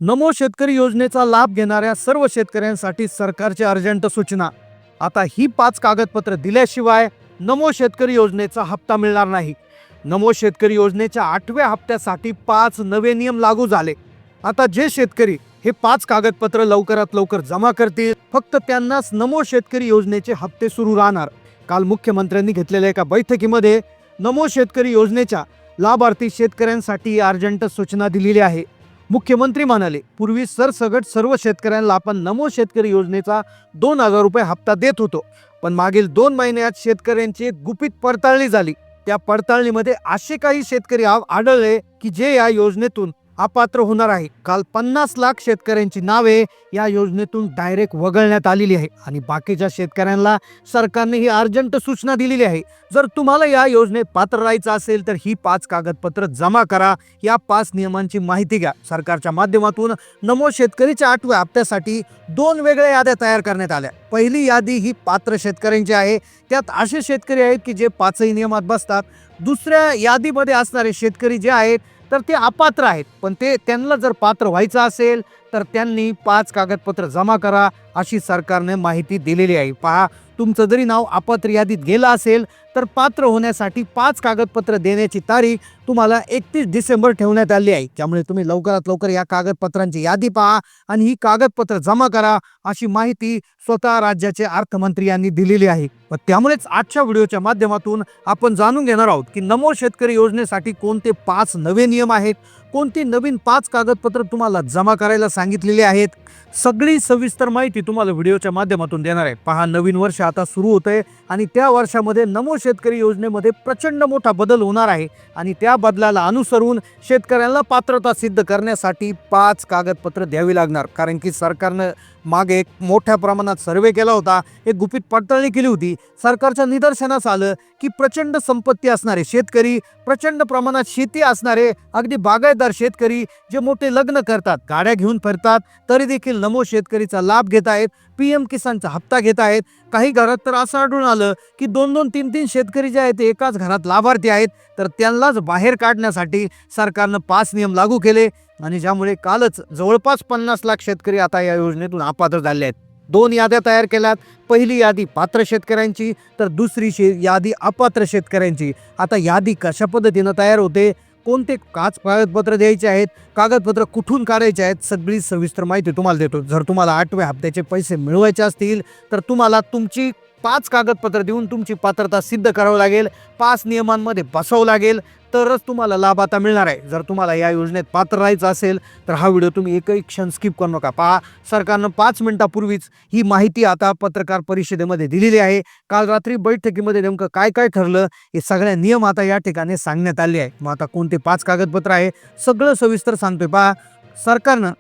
नमो शेतकरी योजनेचा लाभ घेणाऱ्या सर्व शेतकऱ्यांसाठी सरकारची अर्जंट सूचना। आता ही 5 कागदपत्र दिल्याशिवाय नमो शेतकरी योजनेचा हप्ता मिळणार नाही। नमो शेतकरी योजनेच्या 8व्या हप्त्यासाठी 5 नवे नियम लागू झाले। आता जे शेतकरी हे 5 कागदपत्र लवकरात लवकर जमा करतील, फक्त त्यांनाच नमो शेतकरी योजनेचे हप्ते सुरू राहणार। काल मुख्यमंत्र्यांनी घेतलेल्या एका बैठकीमध्ये नमो शेतकरी योजनेच्या लाभार्थी शेतकऱ्यांसाठी अर्जंट सूचना दिलेली आहे। मुख्यमंत्री म्हणाले, पूर्वी सरसगट सर्व शेतकऱ्यांना आपण नमो शेतकरी योजनेचा 2000 रुपये हप्ता देत होतो, पण मागील 2 महिन्यात शेतकऱ्यांची गुपित पडताळणी झाली। त्या पडताळणीमध्ये असे काही शेतकरी आढळले की जे या योजनेतून अपात्र होणार आहे। काल 50 लाख शेतकऱ्यांची नावे या योजनेतून डायरेक्ट वगळण्यात आलेली आहे आणि बाकीच्या शेतकऱ्यांना सरकारने ही अर्जंट सूचना दिलेली आहे। जर तुम्हाला या योजनेत पात्र राहायचं असेल तर ही 5 कागदपत्र जमा करा। या 5 नियमांची माहिती घ्या। सरकारच्या माध्यमातून नमो शेतकरीच्या 8व्या हप्त्यासाठी 2 वेगळ्या याद्या तयार करण्यात आल्या। पहिली यादी ही पात्र शेतकऱ्यांची आहे। त्यात असे शेतकरी आहेत की जे 5ही नियमात बसतात। दुसऱ्या यादीमध्ये असणारे शेतकरी जे आहेत तर ते अपात्र आहेत, पण त्यांना जर पात्र व्हायचं असेल तर त्यांनी 5 कागदपत्र जमा करा अशी सरकारने माहिती दिलेली आहे। पहा, तुमचं जरी नाव अपात्र यादीत गेलं असेल तर पात्र होण्यासाठी 5 कागदपत्र देण्याची तारीख तुम्हाला 31 डिसेंबर ठेवण्यात आली आहे। त्यामुळे तुम्ही लवकरात लवकर या कागदपत्रांची यादी पहा आणि ही कागदपत्र जमा करा अशी माहिती स्वतः राज्याचे अर्थमंत्री यांनी दिलेली आहे। त्यामुळेच आजच्या व्हिडिओच्या माध्यमातून आपण जाणून घेणार आहोत की नमो शेतकरी योजनेसाठी कोणते 5 नवे नियम आहेत, कोणती नवीन 5 कागदपत्र तुम्हाला जमा करायला सांगितलेली आहेत। सगळी सविस्तर माहिती तुम्हाला व्हिडिओच्या माध्यमातून देणार आहे। पहा, नवीन वर्ष आता सुरू होतंय आणि त्या वर्षामध्ये नमो शेतकरी योजनेमध्ये प्रचंड मोठा बदल होणार आहे आणि त्या बदलाला अनुसरून शेतकऱ्यांना पात्रता सिद्ध करण्यासाठी 5 कागदपत्र द्यावी लागणार। कारण की सरकारनं मागे एक मोठ्या प्रमाणात सर्वे केला होता, एक गुपित पडताळणी केली होती। सरकारच्या निदर्शनास आलं की प्रचंड संपत्ती असणारे शेतकरी, प्रचंड प्रमाणात शेती असणारे, अगदी बागायतदार शेतकरी जे मोठे लग्न करतात, गाड्या घेऊन फिरतात, तरी देखील नमो शेतकरीचा लाभ घेत आहेत, PM किसानचा हप्ता घेत आहेत। काही घरात तर असं आढळून आलं की 2-2, 3-3 शेतकरी जे आहेत एकाच घरात लाभार्थी आहेत, तर त्यांनाच बाहेर काढण्यासाठी सरकारनं 5 नियम लागू केले आणि ज्यामुळे कालच जवळपास 50 लाख शेतकरी आता या योजनेतून अपात्र झाले आहेत। 2 याद्या तयार केल्यात। पहिली यादी पात्र शेतकऱ्यांची तर दुसरी यादी अपात्र शेतकऱ्यांची। आता यादी कशा पद्धतीनं तयार होते, कोणते कागदपत्र द्यायचे आहेत, कागदपत्र कुठून काढायचे आहेत, सगळी सविस्तर माहिती तुम्हाला देतो। जर तुम्हाला 8व्या हप्त्याचे पैसे मिळवायचे असतील तर तुम्हाला तुमची 5 कागदपत्र देऊन तुमची पात्रता सिद्ध करावी लागेल, 5 नियमांमध्ये बसवावं लागेल, तरच तुम्हाला लाभ आता मिळणार आहे। जर तुम्हाला या योजनेत पात्र राहायचं असेल तर हा व्हिडिओ तुम्ही एकही क्षण स्किप करू नका। पहा, सरकारनं 5 मिनिटापूर्वीच ही माहिती आता पत्रकार परिषदेमध्ये दिलेली आहे। काल रात्री बैठकीमध्ये नेमकं काय काय ठरलं हे सगळे नियम आता या ठिकाणी सांगण्यात आले आहे। मग आता कोणते 5 कागदपत्र आहे सगळं सविस्तर सांगतोय। पहा, सरकारनं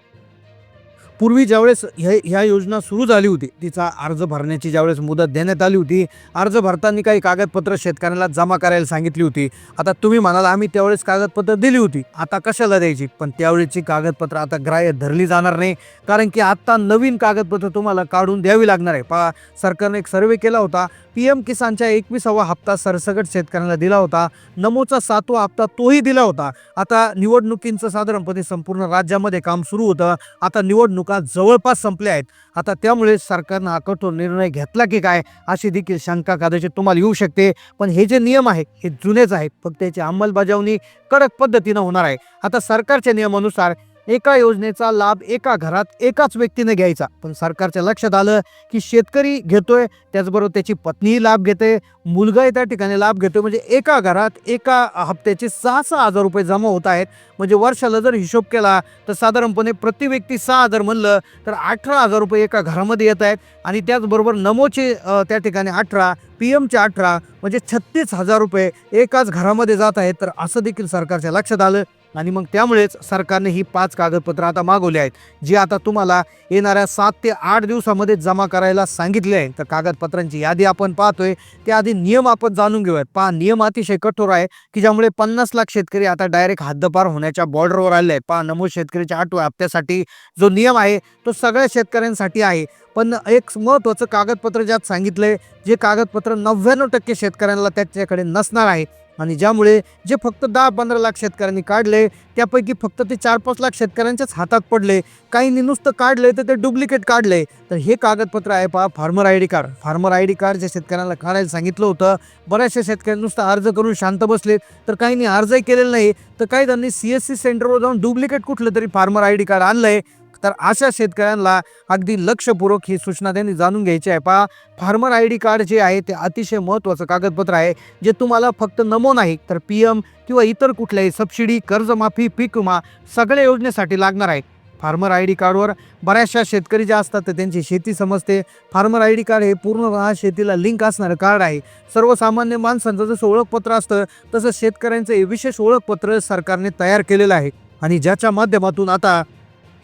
पूर्वी ज्यावेळेस ह्या योजना सुरू झाली होती, तिचा अर्ज भरण्याची ज्यावेळेस मुदत देण्यात आली होती, अर्ज भरताना काही कागदपत्र शेतकऱ्यांना जमा करायला सांगितली होती। आता तुम्ही म्हणाल आम्ही त्यावेळेस कागदपत्र दिली होती, आता कशाला द्यायची? पण त्यावेळेची कागदपत्र आता ग्राह्य धरली जाणार नाही, कारण की आता नवीन कागदपत्र तुम्हाला काढून द्यावी लागणार आहे। पहा, सरकारने एक सर्वे केला होता, PM किसानच्या 21वा हप्ता सरसगट शेतकऱ्यांना दिला होता, नमोचा 7वा हप्ता तोही दिला होता। आता निवडणुकींचं साधारणपणे संपूर्ण राज्यामध्ये काम सुरू होतं, आता निवडणुका जवळपास संपल्या आहेत। आता त्यामुळे सरकारनं हा कठोर निर्णय घेतला की काय अशी देखील शंका कदाचित तुम्हाला येऊ शकते। पण हे जे नियम आहे हे जुनेच आहेत, फक्त त्याची अंमलबजावणी कडक पद्धतीनं होणार आहे। आता सरकारच्या नियमानुसार एका योजनेचा लाभ एका घरात एकाच व्यक्तीने घ्यायचा, पण सरकारच्या लक्षात आलं की शेतकरी घेतोय, त्याचबरोबर त्याची पत्नीही लाभ घेते, मुलगाही त्या ठिकाणी लाभ घेतोय, म्हणजे एका घरात एका हप्त्याचे 6-6 हजार रुपये जमा होत आहेत। म्हणजे वर्षाला जर हिशोब केला तर साधारणपणे प्रति व्यक्ती 6,000 म्हणलं तर 18,000 रुपये एका घरामध्ये येत आहेत आणि त्याचबरोबर नमोचे त्या ठिकाणी 18, PMचे 18 म्हणजे 36,000 रुपये एकाच घरामध्ये जात आहेत। तर असं देखील सरकारच्या लक्षात आलं आणि मग त्यामुळेच सरकारने ही 5 कागदपत्र आता मागवली आहेत, जी आता तुम्हाला येणाऱ्या 7 ते 8 दिवसामध्ये जमा करायला सांगितले आहे। तर कागदपत्रांची यादी आपण पाहतोय, त्याआधी नियम आपण जाणून घेऊयात। पहा, नियम अतिशय कठोर आहे की ज्यामुळे 50 लाख शेतकरी आता डायरेक्ट हद्दपार होण्याच्या बॉर्डरवर आले आहेत। पहा, नमो शेतकरीच्या 8व्या हप्त्यासाठी जो नियम आहे तो सगळ्या शेतकऱ्यांसाठी आहे, पण एक महत्त्वाचं कागदपत्र ज्यात सांगितलंय, जे कागदपत्र 99% शेतकऱ्यांना त्याच्याकडे नसणार आहे आणि ज्यामुळे जे फक्त 10-15 लाख शेतकऱ्यांनी काढले त्यापैकी फक्त ते 4-5 लाख शेतकऱ्यांच्याच हातात पडले. काहींनी नुसतं काढले तर ते डुप्लिकेट काढले. तर हे कागदपत्र आहे पहा, farmer I D card. Farmer I D card जे शेतकऱ्यांना काढायला सांगितलं होतं, बऱ्याचशा शेतकऱ्यांनी नुसतं अर्ज करून शांत बसले, तर काहींनी अर्जही केलेला नाही, तर काही जणांनी CSC सेंटरवर जाऊन डुप्लिकेट कुठलं तरी फार्मर आय डी कार्ड आणलंय. तर अशा शेतकऱ्यांना अगदी लक्षपूर्वक ही सूचना त्यांनी जाणून घ्यायची आहे. पहा, फार्मर आय डी कार्ड जे आहे ते अतिशय महत्त्वाचं कागदपत्र आहे, जे तुम्हाला फक्त नमो नाही तर PM किंवा इतर कुठल्याही सबसिडी, कर्जमाफी, पीक विमा सगळ्या योजनेसाठी लागणार आहे. फार्मर आय डी कार्डवर बऱ्याचशा शेतकरी जे असतात तर त्यांची शेती समजते. फार्मर आय डी कार्ड हे पूर्णतः शेतीला लिंक असणारं कार्ड आहे. सर्वसामान्य माणसांचं जसं ओळखपत्र असतं तसं शेतकऱ्यांचं हे विशेष ओळखपत्र सरकारने तयार केलेलं आहे. आणि ज्याच्या माध्यमातून आता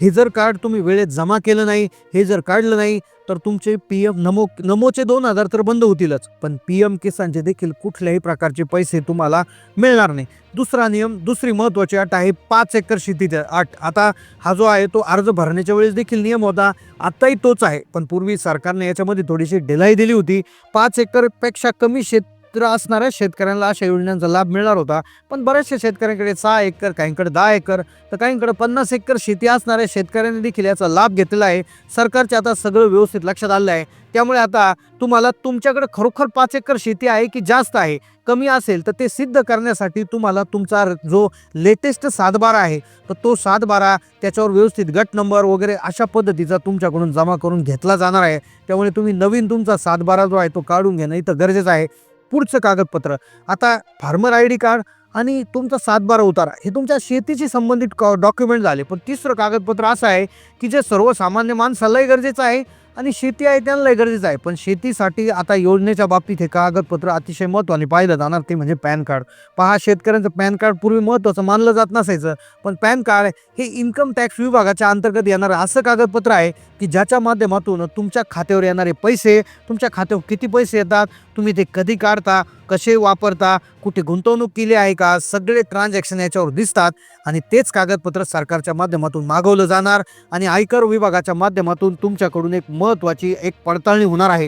हे जर कार्ड तुम्ही वेळेत जमा केलं नाही, हे जर काढलं नाही, तर तुमचे PM नमोचे 2,000 तर बंद होतीलच, पण PM किसानचे देखील कुठल्याही प्रकारचे पैसे तुम्हाला मिळणार नाही. दुसरा नियम, दुसरी महत्त्वाची अट आहे 5 एकर शेतीची अट. आता हा जो आहे तो अर्ज भरण्याच्या वेळेस देखील नियम होता, आत्ताही तोच आहे, पण पूर्वी सरकारने याच्यामध्ये थोडीशी ढिलाई दिली होती. 5 एकरपेक्षा कमी क्षेत्र असणाऱ्या शेतकऱ्यांना अशा योजनांचा लाभ मिळणार होता, पण बऱ्याचशा शेतकऱ्यांकडे 6 एकर, काहींकडे 10 एकर, तर काहींकडे 50 एकर शेती असणाऱ्या शेतकऱ्यांनी देखील याचा लाभ घेतलेला आहे. सरकारचे आता सगळं व्यवस्थित लक्षात आलं आहे. त्यामुळे आता तुम्हाला तुमच्याकडे खरोखर 5 एकर शेती आहे की जास्त आहे, कमी असेल तर ते सिद्ध करण्यासाठी तुम्हाला तुमचा जो लेटेस्ट 7/12 आहे तर तो 7/12 त्याच्यावर व्यवस्थित गट नंबर वगैरे अशा पद्धतीचा तुमच्याकडून जमा करून घेतला जाणार आहे. त्यामुळे तुम्ही नवीन तुमचा 7/12 जो आहे तो काढून घेणं इथं गरजेचं आहे. पुढचं कागदपत्र, आता फार्मर आय डी कार्ड आणि तुमचा 7/12 उतारा हे तुमच्या शेतीशी संबंधित डॉक्युमेंट झाले. पण तिसरं कागदपत्र असं आहे की जे सर्वसामान्य माणसालाही गरजेचं आहे आणि शेती आहे त्यांनाही गरजेचं आहे. पण शेतीसाठी आता योजनेच्या बाबतीत हे कागदपत्र अतिशय महत्त्वाने पाहिलं जाणार, ते म्हणजे पॅन कार्ड. पहा, शेतकऱ्यांचं पॅन कार्ड पूर्वी महत्त्वाचं मानलं जात नसायचं, पण पॅन कार्ड हे इन्कम टॅक्स विभागाच्या अंतर्गत येणारं असं कागदपत्र आहे की ज्याच्या माध्यमातून तुमच्या खात्यावर येणारे पैसे, तुमच्या खात्यावर किती पैसे येतात, तुम्ही ते कधी काढता, कसे वापरता, कुठे गुंतवणूक केली आहे का, सगळे ट्रान्झॅक्शन याच्यावर दिसतात. आणि तेच कागदपत्र सरकारच्या माध्यमातून मागवलं जाणार आणि आयकर विभागाच्या माध्यमातून तुमच्याकडून एक महत्त्वाची पडताळणी होणार आहे,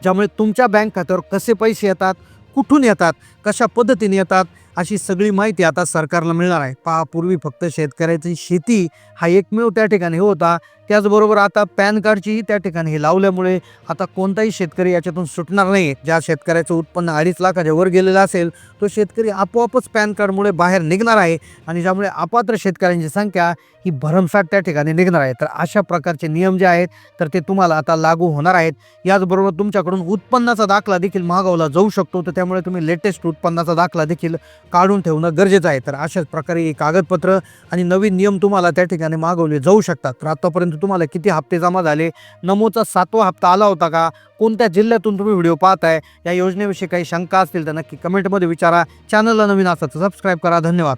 ज्यामुळे तुमच्या बँक खात्यावर कसे पैसे येतात, कुठून येतात, कशा पद्धतीने येतात, अशी सगळी माहिती आता सरकारला मिळणार आहे. पहा, पूर्वी फक्त शेतकऱ्याची शेती हा एकमेव त्या ठिकाणी होता, त्याचबरोबर आता पॅन कार्डचीही त्या ठिकाणी हे लावल्यामुळे आता कोणताही शेतकरी याच्यातून सुटणार नाही. ज्या शेतकऱ्याचं उत्पन्न 2.5 लाखाच्या वर गेलेलं असेल तो शेतकरी आपोआपच पॅन कार्डमुळे बाहेर निघणार आहे आणि ज्यामुळे अपात्र शेतकऱ्यांची संख्या ही भरमसाठ त्या ठिकाणी निघणार आहे. तर अशा प्रकारचे नियम जे आहेत तर ते तुम्हाला आता लागू होणार आहेत. याचबरोबर तुमच्याकडून उत्पन्नाचा दाखला देखील मागवला जाऊ शकतो, तर त्यामुळे तुम्ही लेटेस्ट उत्पन्नाचा दाखला देखील काढून ठेवणं गरजेचं आहे. तर अशाच प्रकारे हे कागदपत्र आणि नवीन नियम तुम्हाला त्या ठिकाणी मागवले जाऊ शकतात. तर आतापर्यंत तुम्हाला किती हप्ते जमा झाले, नमोचा 7वा हप्ता आला होता का, कोणत्या जिल्ह्यातून तुम्ही व्हिडिओ पाहताय, या योजनेविषयी काही शंका असतील तर नक्की कमेंटमध्ये विचारा. चॅनलला नवीन असाल तर सबस्क्राईब करा. धन्यवाद.